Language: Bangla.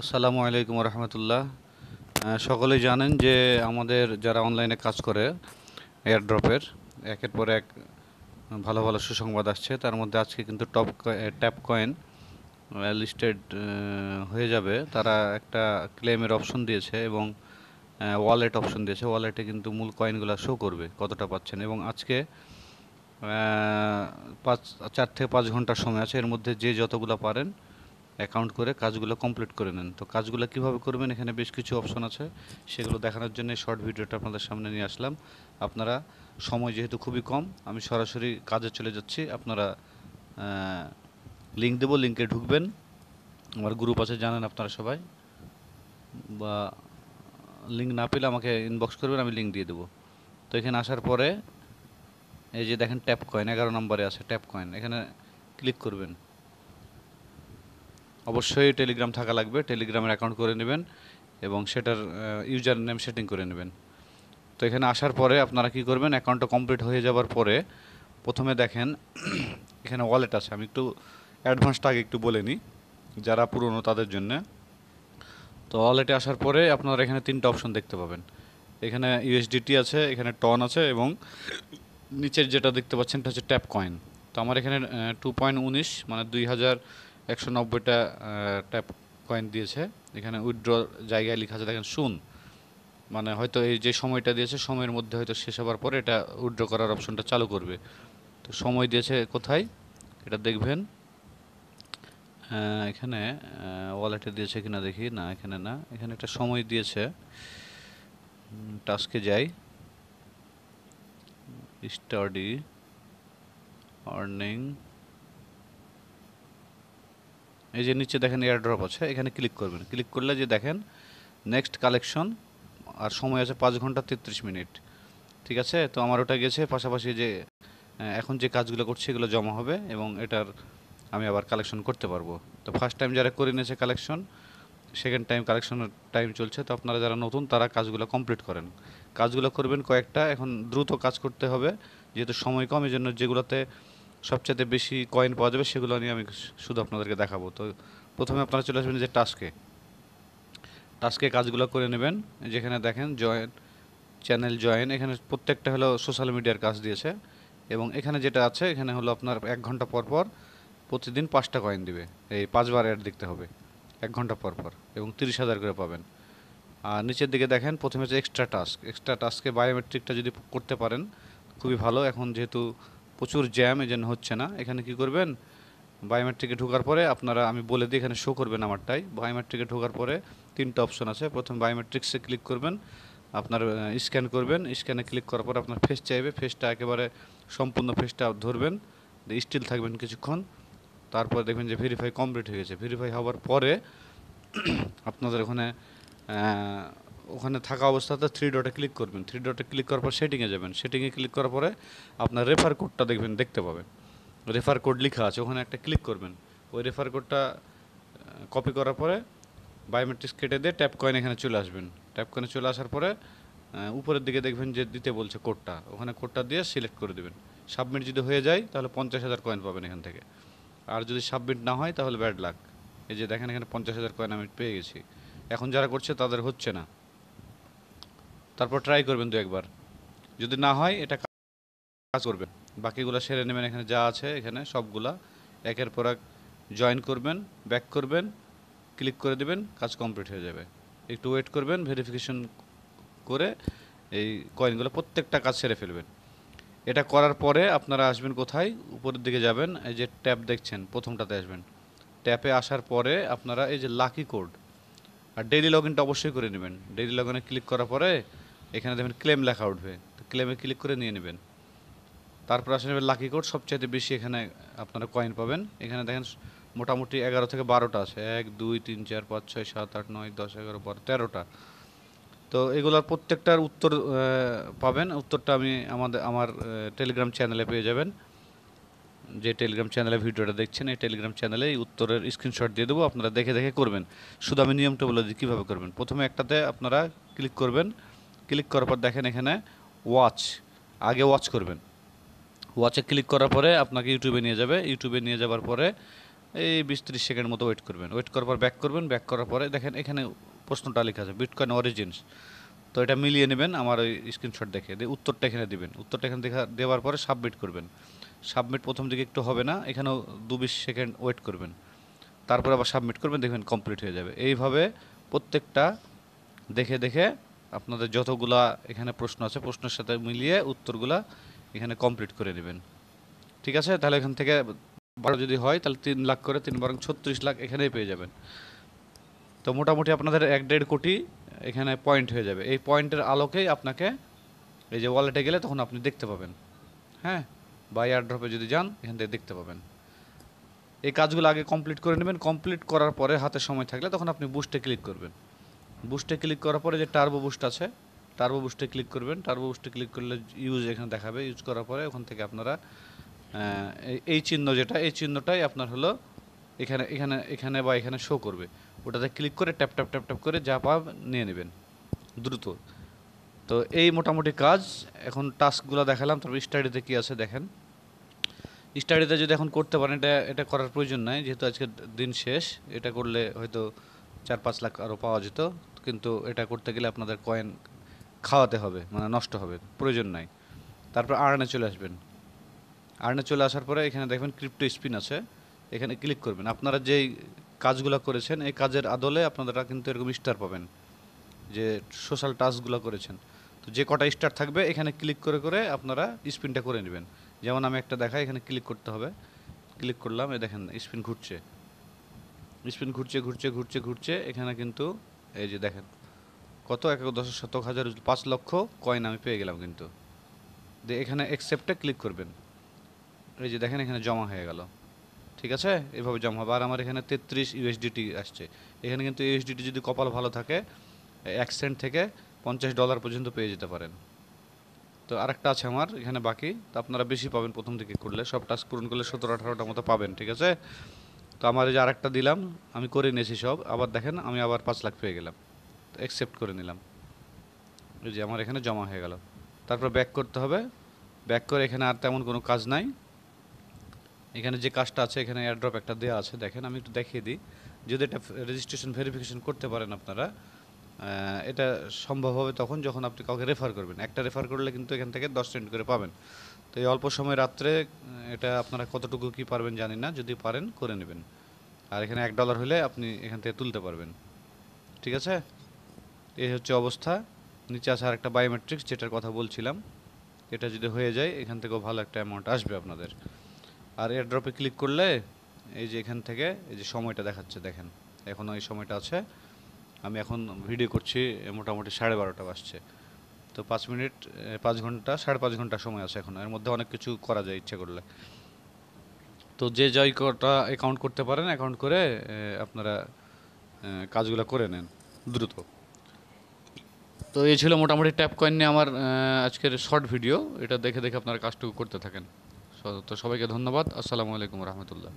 আসসালামু আলাইকুম রহমতুল্লাহ। সকলেই জানেন যে আমাদের যারা অনলাইনে কাজ করে এয়ারড্রপের একের পর এক ভালো ভালো সুসংবাদ আসছে। তার মধ্যে আজকে কিন্তু ট্যাপ কয়েন লিস্টেড হয়ে যাবে। তারা একটা ক্লেমের অপশন দিয়েছে এবং ওয়ালেট অপশন দিয়েছে। ওয়ালেটে কিন্তু মূল কয়েনগুলো শো করবে কতটা পাচ্ছেন। এবং আজকে 4 থেকে 5 ঘন্টার সময় আছে, এর মধ্যে যে যতগুলো পারেন অ্যাকাউন্ট করে কাজগুলো কমপ্লিট করে নেন। তো কাজগুলো কিভাবে করবেন, এখানে বেশ কিছু অপশন আছে, সেগুলো দেখানোর জন্য শর্ট ভিডিওটা আপনাদের সামনে নিয়ে আসলাম। আপনারা সময় যেহেতু খুবই কম, আমি সরাসরি কাজে চলে যাচ্ছি। আপনারা লিঙ্ক দেবো, লিঙ্কে ঢুকবেন। আমার গ্রুপ আছে, জানেন আপনারা সবাই, বা লিঙ্ক না পেলে আমাকে ইনবক্স করবেন, আমি লিঙ্ক দিয়ে দেবো। তো এখানে আসার পরে এই যে দেখেন ট্যাপ কয়েন 11 নম্বরে আছে ট্যাপ কয়েন, এখানে ক্লিক করবেন। অবশ্যই টেলিগ্রাম থাকা লাগবে, টেলিগ্রামের অ্যাকাউন্ট করে নেবেন এবং সেটার ইউজার নেম সেটিং করে নেবেন। তো এখানে আসার পরে আপনারা কি করবেন, অ্যাকাউন্টটা কমপ্লিট হয়ে যাওয়ার পরে প্রথমে দেখেন এখানে ওয়ালেট আছে। আমি একটু অ্যাডভান্সটা আগে একটু বলে নিই যারা পুরনো তাদের জন্য। তো ওয়ালেটে আসার পরে আপনারা এখানে 3টা অপশন দেখতে পাবেন। এখানে ইউএসডিটি আছে, এখানে টন আছে এবং নিচের যেটা দেখতে পাচ্ছেন এটা হচ্ছে ট্যাপ কয়েন। তো আমার এখানে 2.19 মানে 2190টা ট্যাপ কয়েন দিয়েছে। এখানে উইথড্র জায়গায় লেখা আছে দেখেন শুন, মানে হয়তো এই যে সময়টা দিয়েছে সময়ের মধ্যে হয়তো শেষ হবার পরে এটা উইথড্র করার অপশনটা চালু করবে। তো সময় দিয়েছে কোথায় এটা দেখবেন। এখানে ওয়ালেটে দিয়েছে কিনা দেখি, না এখানে না, এখানে একটা সময় দিয়েছে। টাস্কে যাই, স্টাডি আর্নিং, এই যে নিচে দেখেন এয়ারড্রপ আছে, এখানে ক্লিক করবেন। ক্লিক করলে যে দেখেন নেক্সট কালেকশন, আর সময় আছে 5 ঘন্টা 33 মিনিট। ঠিক আছে, তো আমার ওটা গেছে। পাশাপাশি যে এখন যে কাজগুলো করছি এগুলো জমা হবে এবং এটার আমি আবার কালেকশন করতে পারবো। তো ফার্স্ট টাইম যারা করে নিয়েছে কালেকশন, সেকেন্ড টাইম কালেকশনের টাইম চলছে। তো আপনারা যারা নতুন তারা কাজগুলো কমপ্লিট করেন, কাজগুলো করবেন কয়েকটা। এখন দ্রুত কাজ করতে হবে যেহেতু সময় কম, এই জন্য যেগুলোতে সবচেয়ে বেশি কয়েন পাওয়া যাবে সেগুলো নিয়ে আমি শুধু আপনাদেরকে দেখাবো। তো প্রথমে আপনারা চলে আসবেন যে টাস্কে, টাস্কে কাজগুলো করে নেবেন। যেখানে দেখেন জয়েন চ্যানেল জয়েন, এখানে প্রত্যেকটা হলো সোশ্যাল মিডিয়ার কাজ দিয়েছে। এবং এখানে যেটা আছে এখানে হলো আপনার 1 ঘন্টা পর পর প্রতিদিন 5টা কয়েন দিবে। এই 5বার অ্যাড দেখতে হবে 1 ঘন্টা পর পর এবং 30,000 করে পাবেন। আর নিচের দিকে দেখেন প্রথমে হচ্ছে এক্সট্রা টাস্ক। এক্সট্রা টাস্কে বায়োমেট্রিকটা যদি করতে পারেন খুবই ভালো। এখন যেহেতু প্রচুর জ্যাম এই জন্য হচ্ছে না। এখানে কি করবেন, বায়োমেট্রিকে ঢোকার পরে আপনারা, আমি বলে দিই, এখানে শো করবেন আমারটাই। বায়োমেট্রিকে ঢোকার পরে 3টা অপশন আছে। প্রথম বায়োমেট্রিক্সে ক্লিক করবেন, আপনার স্ক্যান করবেন। স্ক্যানে ক্লিক করার পর আপনার ফেস চাইবে, ফেসটা একেবারে সম্পূর্ণ ফেসটা ধরবেন, স্টিল থাকবেন কিছুক্ষণ। তারপর দেখবেন যে ভেরিফাই কমপ্লিট হয়ে গেছে। ভেরিফাই হওয়ার পরে আপনাদের ওখানে ওখানে থাকা অবস্থাতে 3 ডটে ক্লিক করবেন। 3 ডটে ক্লিক করার পর সেটিংয়ে যাবেন। সেটিংয়ে ক্লিক করার পরে আপনার রেফার কোডটা দেখবেন, দেখতে পাবেন রেফার কোড লেখা আছে, ওখানে একটা ক্লিক করবেন। ওই রেফার কোডটা কপি করার পরে বায়োমেট্রিক্স কেটে দিয়ে ট্যাপ কয়েন এখানে চলে আসবেন। ট্যাপ কয়েনে চলে আসার পরে উপরের দিকে দেখবেন যে দিতে বলছে কোডটা, ওখানে কোডটা দিয়ে সিলেক্ট করে দেবেন। সাবমিট যদি হয়ে যায় তাহলে 50,000 কয়েন পাবেন এখান থেকে। আর যদি সাবমিট না হয় তাহলে ব্যাড লাক। এই যে দেখেন এখানে 50,000 কয়েন আমি পেয়ে গেছি। এখন যারা করছে তাদের হচ্ছে না, তারপর ট্রাই করবেন 2-1বার। যদি না হয় এটা কাজ করবেন, বাকিগুলো সেরে নেবেন। এখানে যা আছে এখানে সবগুলা একের পর এক জয়েন করবেন, ব্যাক করবেন, ক্লিক করে দেবেন, কাজ কমপ্লিট হয়ে যাবে। একটু ওয়েট করবেন, ভেরিফিকেশন করে এই কয়েনগুলো প্রত্যেকটা কাজ সেরে ফেলবেন। এটা করার পরে আপনারা আসবেন কোথায়, উপরের দিকে যাবেন, এই যে ট্যাব দেখছেন প্রথমটাতে আসবেন। ট্যাপে আসার পরে আপনারা এই যে লাকি কোড আর ডেইলি লগ ইনটা অবশ্যই করে নেবেন। ডেইলি লগ ইনে ক্লিক করার পরে এখানে দেখবেন ক্লেম লেখা উঠবে, তো ক্লেমে ক্লিক করে নিয়ে নেবেন। তারপর আসে নেবেন লাকি কোড, সবচাইতে বেশি এখানে আপনারা কয়েন পাবেন। এখানে দেখেন মোটামুটি 11 থেকে 12টা আছে, 1 2 3 4 5 6 7 8 9 10 11 12 13টা। তো এগুলোর প্রত্যেকটার উত্তর পাবেন। উত্তরটা আমি আমার টেলিগ্রাম চ্যানেলে পেয়ে যাবেন। যে টেলিগ্রাম চ্যানেলে ভিডিওটা দেখছেন এই টেলিগ্রাম চ্যানেলে এই উত্তরের স্ক্রিনশট দিয়ে দেবো, আপনারা দেখে দেখে করবেন। শুধু আমি নিয়মটা বলে দিই কীভাবে করবেন। প্রথমে একটাতে আপনারা ক্লিক করবেন। ক্লিক করার পর দেখেন এখানে ওয়াচ, আগে ওয়াচ করবেন। ওয়াচে ক্লিক করার পরে আপনাকে ইউটিউবে নিয়ে যাবে। ইউটিউবে নিয়ে যাওয়ার পরে এই 20-30 সেকেন্ড মতো ওয়েট করবেন। ওয়েট করার পর ব্যাক করবেন। ব্যাক করার পরে দেখেন এখানে প্রশ্নটা লেখা আছে বিটকয়েন অরিজিনস। তো এটা মিলিয়ে নেবেন আমার ওই স্ক্রিনশট দেখে দিয়ে উত্তরটা এখানে দিবেন। উত্তরটা এখানে দেওয়ার পরে সাবমিট করবেন। সাবমিট প্রথম দিকে একটু হবে না, এখানেও 2-20 সেকেন্ড ওয়েট করবেন। তারপর আবার সাবমিট করবেন, দেখবেন কমপ্লিট হয়ে যাবে। এইভাবে প্রত্যেকটা দেখে দেখে আপনাদের যতগুলা এখানে প্রশ্ন আছে প্রশ্নের সাথে মিলিয়ে উত্তরগুলা এখানে কমপ্লিট করে নেবেন। ঠিক আছে, তাহলে এখান থেকে 12 যদি হয় তাহলে 3 লাখ করে 3 বরং 36 লাখ এখানেই পেয়ে যাবেন। তো মোটামুটি আপনাদের 1-1.5 কোটি এখানে পয়েন্ট হয়ে যাবে। এই পয়েন্টের আলোকেই আপনাকে এই যে ওয়ালেটে গেলে তখন আপনি দেখতে পাবেন। হ্যাঁ, বা এয়ারড্রপে যদি যান এখান থেকে দেখতে পাবেন। এই কাজগুলো আগে কমপ্লিট করে নেবেন। কমপ্লিট করার পরে হাতে সময় থাকলে তখন আপনি বুস্টে ক্লিক করবেন। বুস্টে ক্লিক করার পরে যে টার্বো বুস্ট আছে, টার্বো বুস্টে ক্লিক করবেন। টার্বো বুস্টে ক্লিক করলে ইউজ এখানে দেখাবে। ইউজ করার পরে ওখান থেকে আপনারা এই চিহ্ন যেটা, এই চিহ্নটাই আপনার হলো এখানে এখানে এখানে বা এখানে শো করবে। ওটাতে ক্লিক করে ট্যাপ ট্যাপ ট্যাপ ট্যাপ করে যা পাব নিয়ে নেবেন দ্রুত। তো এই মোটামুটি কাজ। এখন টাস্কগুলো দেখালাম, তারপর স্টাডিতে কী আছে দেখেন। স্টাডিতে যদি এখন করতে পারেন, এটা এটা করার প্রয়োজন নাই, যেহেতু আজকে দিন শেষ। এটা করলে হয়তো 4-5 লাখ আরও পাওয়া যেত, কিন্তু এটা করতে গেলে আপনাদের কয়েন খাওয়াতে হবে, মানে নষ্ট হবে, প্রয়োজন নাই। তারপর আর্নে চলে আসবেন। আর্নে চলে আসার পরে এখানে দেখবেন ক্রিপ্টো স্পিন আছে, এখানে ক্লিক করবেন। আপনারা যেই কাজগুলো করেছেন এই কাজের আদলে আপনারা কিন্তু এরকম স্টার পাবেন, যে সোশ্যাল টাস্কগুলো করেছেন। তো যে কটা স্টার থাকবে এখানে ক্লিক করে করে আপনারা স্পিনটা করে নেবেন। যেমন আমি একটা দেখাই, এখানে ক্লিক করতে হবে। ক্লিক করলাম, এই দেখেন স্পিন ঘুরছে। স্পিন ঘুরছে ঘুরছে ঘুরছে ঘুরছে, এখানে কিন্তু এই যে দেখেন কত 1,10,000 5 লক্ষ কয়েন আমি পেয়ে গেলাম কিন্তু। দিয়ে এখানে অ্যাকসেপ্টে ক্লিক করবেন। এই যে দেখেন এখানে জমা হয়ে গেল। ঠিক আছে, এভাবে জমা হবে। আর আমার এখানে 33 ইউএসডিটি আসছে। এখানে কিন্তু ইউএসডিটি যদি কপাল ভালো থাকে 1 সেন্ট থেকে $50 পর্যন্ত পেয়ে যেতে পারেন। তো আরেকটা আছে আমার এখানে বাকি, তো আপনারা বেশি পাবেন প্রথম দিকে করলে। সব টাস্ক পূরণ করলে 17-18টা মতো পাবেন। ঠিক আছে, তো আমার এই যে আরেকটা দিলাম, আমি করে নিয়েছি সব। আবার দেখেন আমি আবার 5 লাখ পেয়ে গেলাম। অ্যাকসেপ্ট করে নিলাম। এই যে আমার এখানে জমা হয়ে গেল। তারপর ব্যাক করতে হবে। ব্যাক করে এখানে আর তেমন কোনো কাজ নাই। এখানে যে কাজটা আছে, এখানে এয়ারড্রপ একটা দেওয়া আছে, দেখেন আমি একটু দেখিয়ে দিই। যদি এটা রেজিস্ট্রেশন ভেরিফিকেশন করতে পারেন আপনারা, এটা সম্ভব হবে তখন যখন আপনি কাউকে রেফার করবেন। একটা রেফার করলে কিন্তু এখান থেকে 10 সেন্ট করে পাবেন। তো এই অল্প সময় রাত্রে এটা আপনারা কতটুকু কি পারবেন জানি না, যদি পারেন করে নেবেন। আর এখানে $1 হলে আপনি এখান থেকে তুলতে পারবেন। ঠিক আছে, এই হচ্ছে অবস্থা। নিচে আছে আর একটা বায়োমেট্রিক্স, যেটার কথা বলছিলাম। এটা যদি হয়ে যায় এখান থেকেও ভালো একটা অ্যামাউন্ট আসবে আপনাদের। আর এয়ারড্রপে ক্লিক করলে এই যে এখান থেকে এই যে সময়টা দেখাচ্ছে, দেখেন এখনও এই সময়টা আছে। আমি এখন ভিডিও করছি, মোটামুটি 12:30 বাজছে। তো 5 মিনিট 5 ঘন্টা 5.5 ঘন্টা সময় আছে এখন। এর মধ্যে অনেক কিছু করা যায় ইচ্ছে করলে। তো যে যাই কটা অ্যাকাউন্ট করতে পারেন অ্যাকাউন্ট করে আপনারা কাজগুলো করে নেন দ্রুত। তো এই ছিল মোটামুটি ট্যাপ কয়েন নিয়ে আমার আজকের শর্ট ভিডিও। এটা দেখে দেখে আপনারা কাজটুকু করতে থাকেন। তো সবাইকে ধন্যবাদ। আসসালামু আলাইকুম রহমতুল্লাহ।